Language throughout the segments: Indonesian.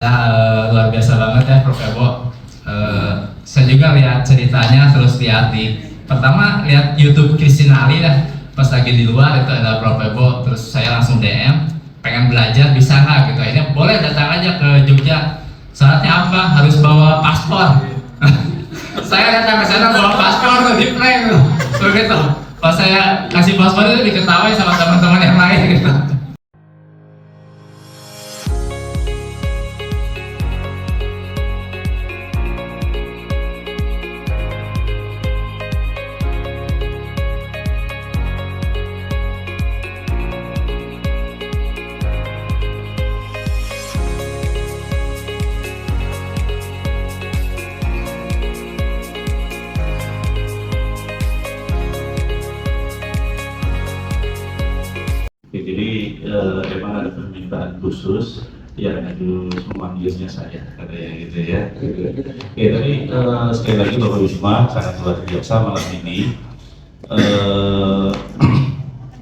Luar biasa banget ya Prof. Ebo. Saya juga lihat ceritanya, terus lihat pertama lihat YouTube Christine Ali lah, pas lagi di luar itu ada Prof. Ebo, terus saya langsung DM, pengen belajar bisa nggak gitu. Ini boleh datang aja ke Jogja. Syaratnya apa? Harus bawa paspor. Saya datang ke sana bawa paspor di prank begitu. Pas saya kasih paspor itu diketawain sama teman-teman yang lain gitu. Jadi memang ada permintaan khusus yang harus memanggilnya saya, katanya gitu ya. Oke, tapi sekali lagi Bapak Wisma sangat luar biasa malam ini.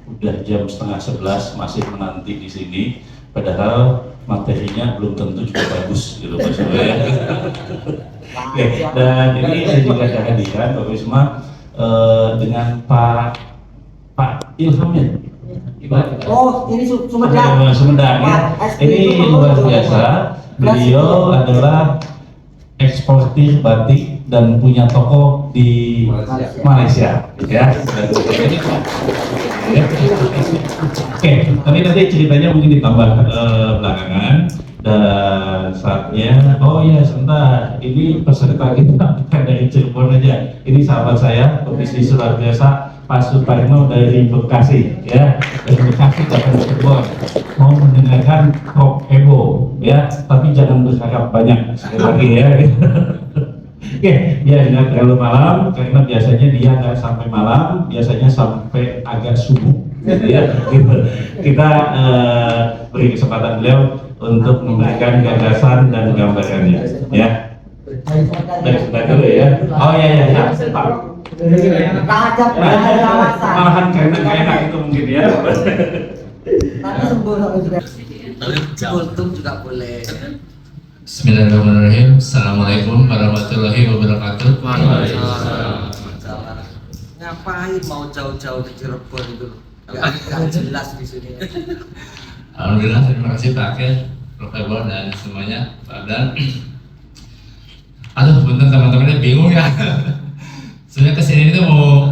Udah jam 10:30 masih menanti di sini, padahal materinya belum tentu juga bagus gitu Pak Surya ya. Oke, dan ini saya juga kehadiran Bapak Wisma dengan Pak Ilham ya. Oh, ini Sumedang. Sumedang ya. Ini luar biasa. Beliau adalah eksportir batik dan punya toko di Malaysia. Ya. Oke, tapi nanti ceritanya mungkin ditambah belakangan. Dan saatnya, oh ya sebentar, ini peserta kita bukan dari Cirebon aja. Ini sahabat saya, pebisnis luar biasa, Pak Suparno dari Bekasi, ya, dari Bekasi datang ke Cirebon, mau mendengarkan Prof. Ebo, ya, tapi jangan berharap banyak sekali lagi ya. Oke, dia nggak terlalu malam, karena biasanya dia nggak sampai malam, biasanya sampai agak subuh, gitu ya. Kita beri kesempatan beliau untuk memberikan gagasan dan gambarannya, ya. Dari sebelah dulu ya. Oh ya, Pak. Malahan karena nggak enak itu mungkin ya. Nanti sembuh juga. Kultum juga boleh. Bismillahirrahmanirrahim. Assalamualaikum warahmatullahi wabarakatuh. Ngapain mau jauh-jauh ke Cirebon itu? Gak jelas di sini. Alhamdulillah, terima kasih Pak Akil, Prof. Ebo dan semuanya, Pak Abdan. Aduh, bener teman-temannya bingung ya. Sebenarnya kesini itu mau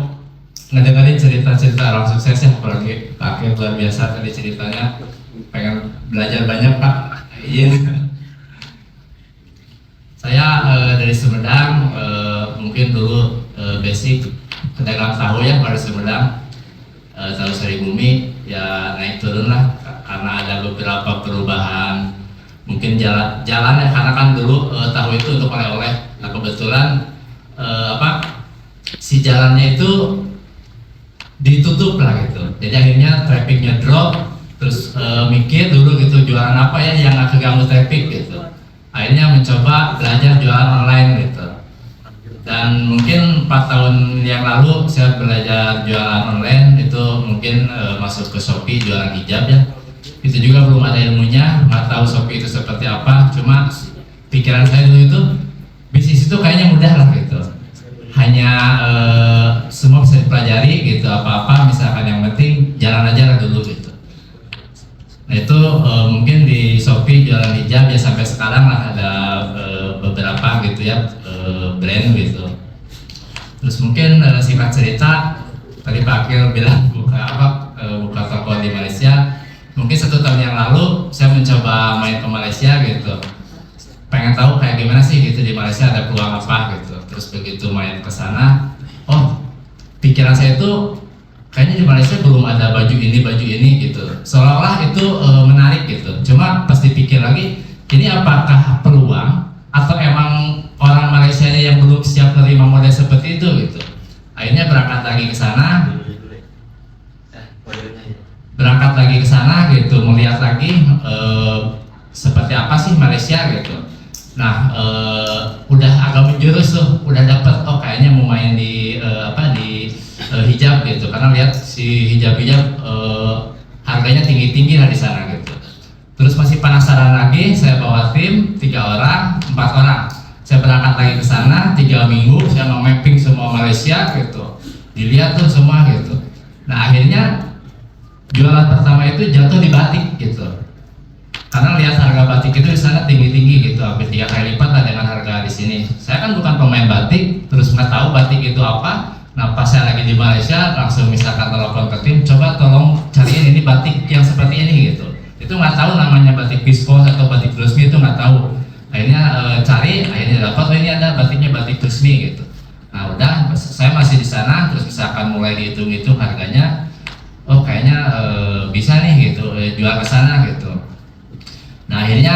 ngedengerin cerita-cerita orang sukses ya, apalagi Pak Akil luar biasa tadi ceritanya. Pengen belajar banyak Pak. Iya. Saya dari Sumedang, mungkin dulu basic pedagang tahu ya pada Sumedang, tahu sari bumi, ya naik turun lah karena ada beberapa perubahan. Mungkin jalannya karena kan dulu tahu itu untuk oleh-oleh. Nah kebetulan si jalannya itu ditutup lah gitu. Jadi akhirnya trafficnya drop. Terus mikir dulu gitu jualan apa ya yang nggak keganggu traffic gitu. Akhirnya mencoba belajar jualan online gitu. Dan mungkin 4 tahun yang lalu saya belajar jualan online itu mungkin masuk ke Shopee jualan hijab ya. Itu juga belum ada ilmunya, nggak tahu Shopee itu seperti apa. Cuma pikiran saya dulu itu bisnis itu kayaknya mudah lah gitu. Hanya semua bisa dipelajari gitu, apa-apa misalkan yang penting jalan aja lah dulu gitu. Nah itu mungkin di Shopee jualan hijab ya sampai sekarang lah ada beberapa gitu ya brand gitu. Terus mungkin singkat cerita tadi Pak Akil bilang buka toko di Malaysia. Mungkin 1 tahun yang lalu saya mencoba main ke Malaysia gitu. Pengen tahu kayak gimana sih gitu di Malaysia ada peluang apa gitu. Terus begitu main ke sana, oh pikiran saya itu kayaknya di Malaysia belum ada baju ini gitu. Seolah-olah itu menarik gitu. Cuma pas dipikir lagi, ini apakah peluang atau emang orang Malaysia yang belum siap menerima model seperti itu gitu. Akhirnya berangkat lagi ke sana gitu, melihat lagi seperti apa sih Malaysia gitu. Nah, udah agak menjurus tuh, udah dapet oh kayaknya mau main di hijab gitu, karena lihat si hijab harganya tinggi-tinggi lah di sana gitu. Terus masih penasaran lagi, saya bawa tim 3 orang, 4 orang. Saya berangkat lagi ke sana 3 minggu, saya mau mapping semua Malaysia gitu. Dilihat tuh semua gitu. Nah akhirnya jualan pertama itu jatuh di batik gitu. Karena lihat harga batik itu di sana tinggi-tinggi gitu, hampir 3 kali lipat lah dengan harga di sini. Saya kan bukan pemain batik, terus nggak tahu batik itu apa. Nah pas saya lagi di Malaysia, langsung misalkan telepon ke tim, coba tolong cariin ini batik yang seperti ini gitu. Itu nggak tahu namanya batik viskos atau batik resmi, itu nggak tahu. Akhirnya cari, akhirnya dapat, oh ini ada batiknya batik resmi gitu. Nah udah, saya masih di sana, terus misalkan mulai dihitung-hitung harganya, oh kayaknya bisa nih gitu, jual ke sana gitu. Nah akhirnya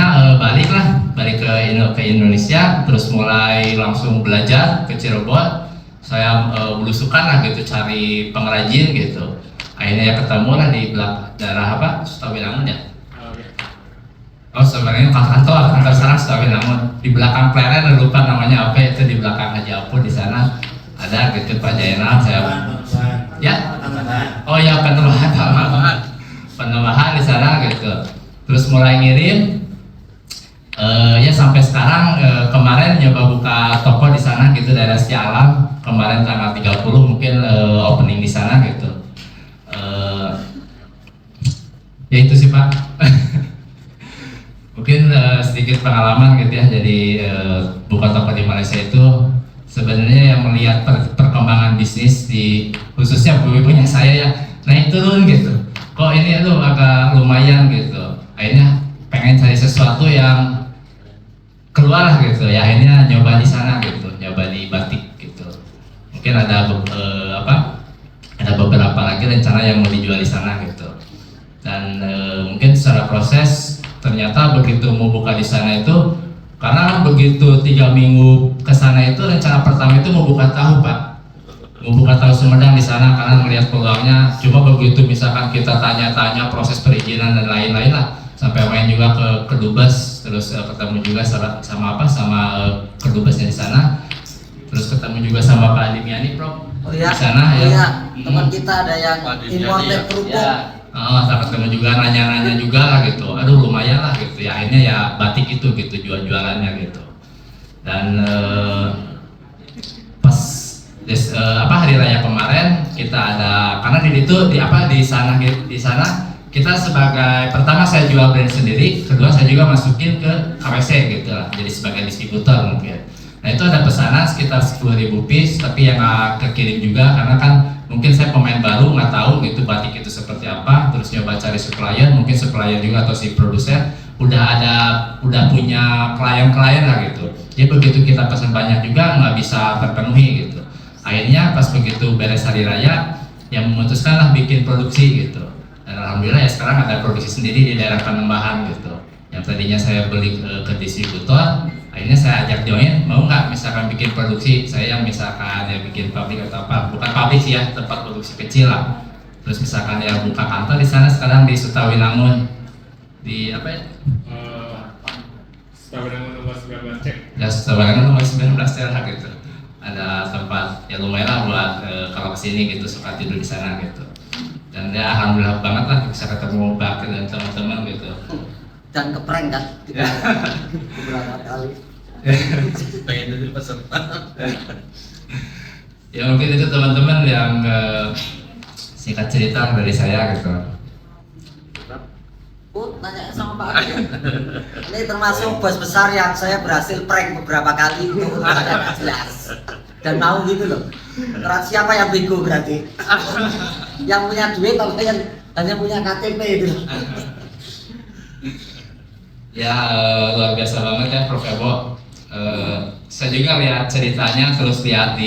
balik ke Indonesia, terus mulai langsung belajar ke Cirebon. Saya belusukan lah gitu, cari pengrajin gitu. Akhirnya ya ketemu lah di daerah apa, Sutawinangun ya. Oh sebenarnya kantor sekarang Sutawinangun. Di belakang Pleret, lupa namanya apa, itu di belakang Haji Apur di sana ada gitu Pak Jainal. Saya ya, oh ya penembahan di sana gitu. Terus mulai ngirim, ya sampai sekarang. Kemarin nyoba buka toko di sana gitu, daerah Sialam. Kemarin tanggal 30 mungkin opening di sana gitu. Ya itu sih Pak. Mungkin sedikit pengalaman gitu ya. Jadi buka toko di Malaysia itu sebenarnya yang melihat perkembangan bisnis di khususnya ibu-ibunya saya ya naik turun gitu. Kok ini tuh agak lumayan gitu. Akhirnya pengen cari sesuatu yang keluar gitu ya. Akhirnya nyoba di sana gitu, nyoba di batik gitu. Mungkin ada ada beberapa lagi rencana yang mau dijual di sana gitu. Dan mungkin secara proses ternyata begitu mau buka di sana itu, karena begitu 3 minggu ke sana itu rencana pertama itu mau buka tahu Pak, mau buka tahu Sumedang di sana karena melihat peluangnya. Cuma begitu misalkan kita tanya-tanya proses perizinan dan lain-lain lah, sampai main juga ke Kedubes, terus ketemu juga sama Kedubesnya di sana, terus ketemu juga sama Pak Adimiani Prof. Oh iya, di sana oh ya. iya. Teman kita ada yang importer kerupuk. Ya. Saya ketemu juga, nanya-nanya juga lah gitu. Aduh lumayan lah gitu ya. Akhirnya ya batik itu gitu jualannya gitu. Dan pas hari raya kemarin kita ada, karena di sana kita sebagai, pertama saya jual brand sendiri, kedua saya juga masukin ke AWC gitu lah, jadi sebagai distributor mungkin. Nah itu ada pesanan sekitar 10.000 piece, tapi yang nggak kekirim juga karena kan mungkin saya pemain baru, nggak tahu gitu batik itu seperti apa. Terus nyoba cari supplier, mungkin supplier juga atau si produsen udah punya klien lah gitu. Jadi begitu kita pesan banyak juga nggak bisa terpenuhi gitu. Akhirnya pas begitu beres hari raya, yang memutuskan lah bikin produksi gitu. Dan alhamdulillah ya sekarang ada produksi sendiri di daerah Panembahan gitu. Yang tadinya saya beli ke distributor, akhirnya saya ajak join, mau nggak misalkan bikin produksi. Saya yang misalkan ya bikin pabrik atau apa, bukan pabrik sih ya, tempat produksi kecil lah. Terus misalkan ya buka kantor di sana sekarang di Sutawinangun, di apa ya? Sutawinangun nomor 19 cek. Ya Sutawinangun nomor 19 lah gitu. Ada tempat ya lumayan lah buat kalau kesini gitu, suka tidur di sana gitu. Dan ya alhamdulillah banget lah bisa ketemu Bakir dan teman-teman gitu. Dan keprank kan beberapa kali. Pengen jadi peserta. Ya mungkin itu teman-teman yang singkat cerita dari saya gitu. Nanya sama Pak Adi. Ini termasuk bos besar yang saya berhasil prank beberapa kali itu ada jelas. Dan mau gitu loh. Siapa yang bego berarti? Yang punya duit atau yang hanya punya KTP itu? Ya luar biasa banget ya Prof Ebo. Saya juga lihat ceritanya, terus lihat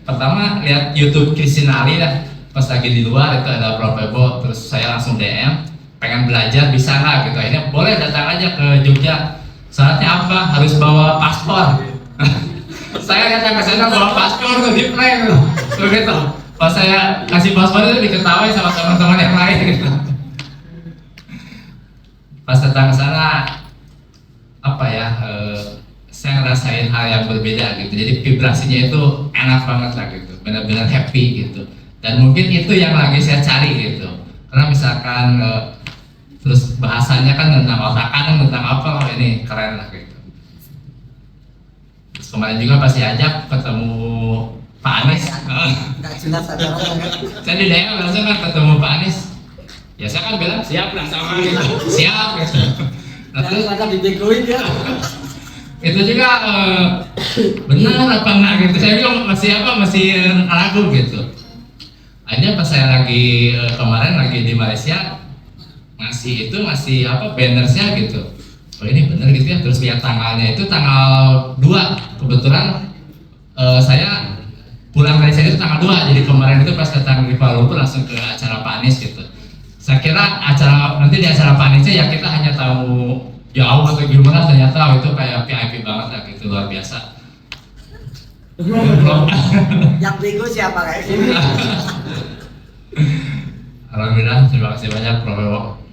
pertama lihat YouTube Christine Ali lah, pas lagi di luar itu ada Prof Ebo, terus saya langsung DM, pengen belajar bisa nggak gitu. Akhirnya boleh datang aja ke Jogja. Syaratnya apa? Harus bawa paspor. Saya datang ke sana bawa paspor tuh di prank tuh, begitu. Pas saya kasih paspor itu diketahui sama teman-teman yang lain gitu. Pas datang ke sana saya ngerasain hal yang berbeda gitu. Jadi vibrasinya itu enak banget lah gitu, benar-benar happy gitu. Dan mungkin itu yang lagi saya cari gitu. Karena misalkan terus bahasanya kan tentang otak-atik tentang apa, oh ini keren lah gitu. Terus kemarin juga pas diajak ketemu Pak Anies, Nggak jelas acaranya. saya di daerah langsung kan ketemu Pak Anies, ya saya kan bilang siap lah sama gitu, siap gitu. Nah, terus Daripada dibegoin ya. itu juga benar apa enggak gitu, saya bilang masih ragu gitu. Akhirnya pas saya lagi kemarin lagi di Malaysia masih bannersnya gitu, oh ini bener gitu ya. Terus lihat tanggalnya itu tanggal 2, kebetulan saya pulang dari sini itu tanggal 2, jadi kemarin itu pas datang di Kuala Lumpur langsung ke acara Pak Anies gitu. Saya kira nanti di acara Pak Aniesnya ya kita hanya tahu jauh atau gimana, ternyata itu kayak VIP banget lah gitu, luar biasa. Yang bego siapa kayak gini? Alhamdulillah, terima kasih banyak Prof.